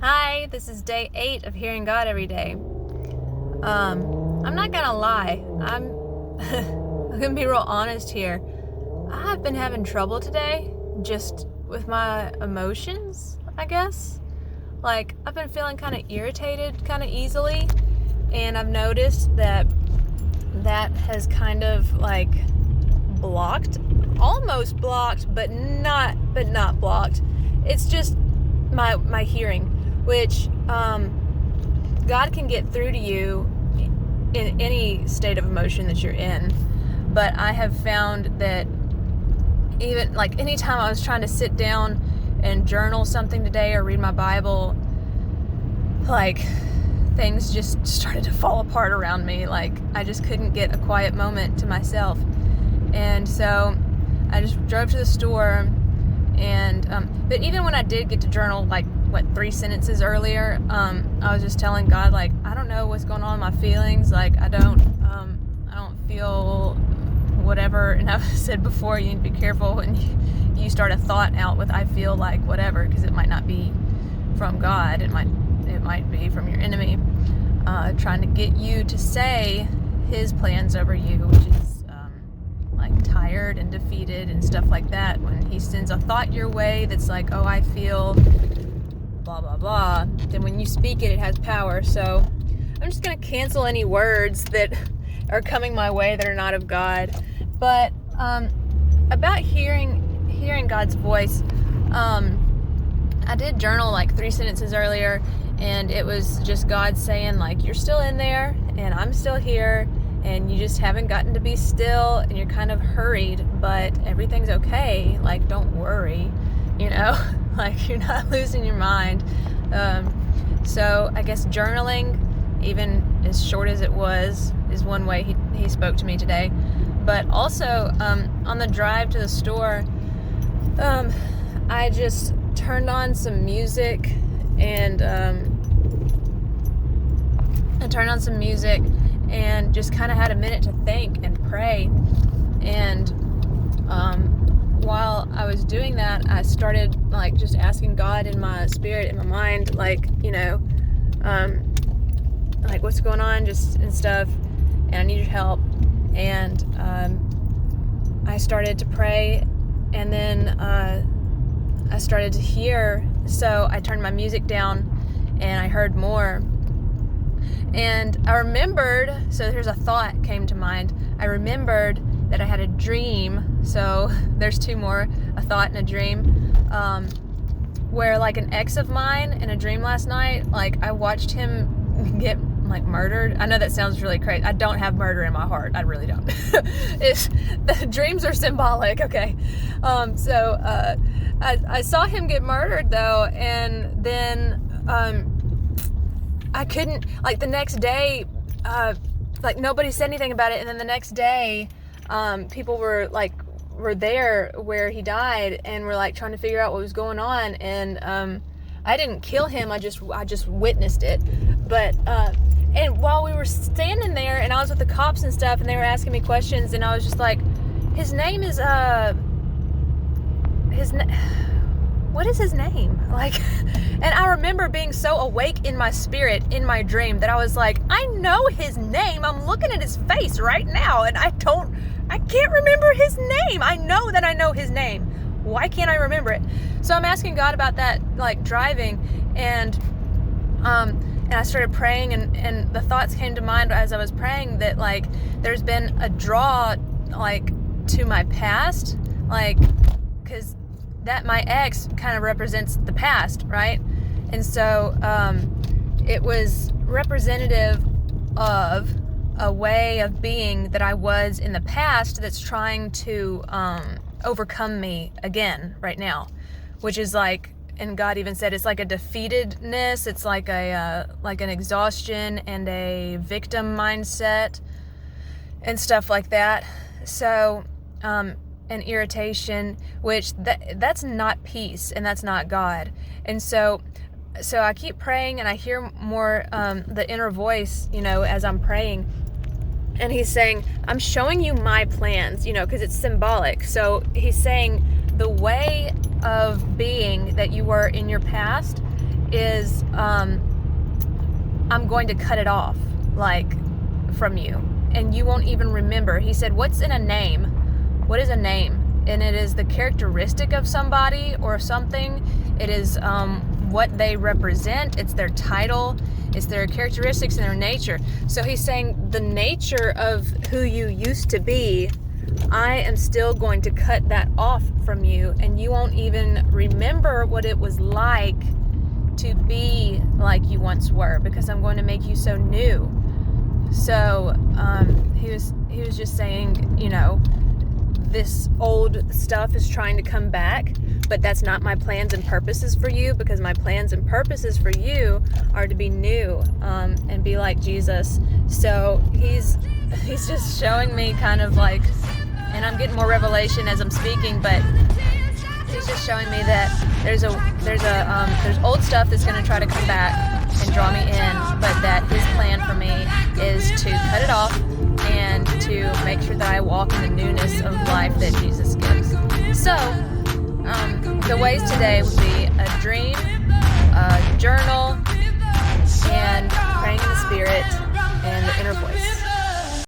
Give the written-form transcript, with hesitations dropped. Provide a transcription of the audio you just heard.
Hi, this is day 8 of hearing God every day. I'm not gonna lie. I'm gonna be real honest here. I've been having trouble today just with my emotions, I guess. Like, I've been feeling kind of irritated kind of easily, and I've noticed that has kind of like almost blocked, but not blocked. It's just my hearing, which God can get through to you in any state of emotion that you're in. But I have found that even like anytime I was trying to sit down and journal something today or read my Bible, like things just started to fall apart around me. Like I just couldn't get a quiet moment to myself. And so I just drove to the store, and but even when I did get to journal, like 3 sentences earlier, I was just telling God, like, I don't know what's going on in my feelings. Like I don't feel whatever. And I've said before, you need to be careful when you start a thought out with I feel like whatever, because it might not be from God. It might be from your enemy, trying to get you to say his plans over you, which is like tired and defeated and stuff like that. When he sends a thought your way that's like, oh, I feel blah blah blah, then when you speak it, it has power. So I'm just gonna cancel any words that are coming my way that are not of God. But about hearing God's voice, I did journal like 3 sentences earlier, and it was just God saying, like, you're still in there and I'm still here, and you just haven't gotten to be still, and you're kind of hurried, but everything's okay. Like, don't worry, like you're not losing your mind. So I guess journaling, even as short as it was, is one way he spoke to me today. But also on the drive to the store, I just turned on some music, and just kind of had a minute to think and pray. And while I was doing that, I started like just asking God in my spirit, in my mind, like, like what's going on, just and stuff, and I need your help. And I started to pray, and then I started to hear. So I turned my music down, and I heard more. And I remembered, so here's a thought came to mind. I remembered that I had a dream. So there's 2 more, a thought and a dream, where like an ex of mine in a dream last night, like I watched him get like murdered. I know that sounds really crazy. I don't have murder in my heart. I really don't. The dreams are symbolic. Okay. So I saw him get murdered though. And then, I couldn't, like the next day, like nobody said anything about it. And then the next day, people were there where he died, and were like trying to figure out what was going on. And, I didn't kill him. I just witnessed it. But, and while we were standing there and I was with the cops and stuff, and they were asking me questions, and I was just like, his name is, what is his name? Like, and I remember being so awake in my spirit, in my dream, that I was like, I know his name. I'm looking at his face right now, and I can't remember his name. I know that I know his name. Why can't I remember it? So I'm asking God about that, like driving, and I started praying, and the thoughts came to mind as I was praying that like there's been a draw like to my past, like, because that my ex kind of represents the past, right? And so it was representative of a way of being that I was in the past that's trying to overcome me again right now, which is like, and God even said it's like a defeatedness, it's like an exhaustion and a victim mindset and stuff like that. So an irritation, which that's not peace, and that's not God. And so I keep praying, and I hear more the inner voice, as I'm praying, and he's saying, I'm showing you my plans, because it's symbolic. So he's saying the way of being that you were in your past is I'm going to cut it off, like, from you, and you won't even remember. He said, what's in a name? What is a name? And it is the characteristic of somebody or something. It is what they represent. It's their title. It's their characteristics and their nature. So he's saying the nature of who you used to be, I am still going to cut that off from you, and you won't even remember what it was like to be like you once were, because I'm going to make you so new. So he was just saying, you know, this old stuff is trying to come back, but that's not my plans and purposes for you, because my plans and purposes for you are to be new and be like Jesus. So he's just showing me kind of like, and I'm getting more revelation as I'm speaking, but he's just showing me that there's old stuff that's going to try to come back and draw me in, but that his plan for me is to cut it off and to make sure that I walk in the newness of life that Jesus gives. So the ways today would be a dream,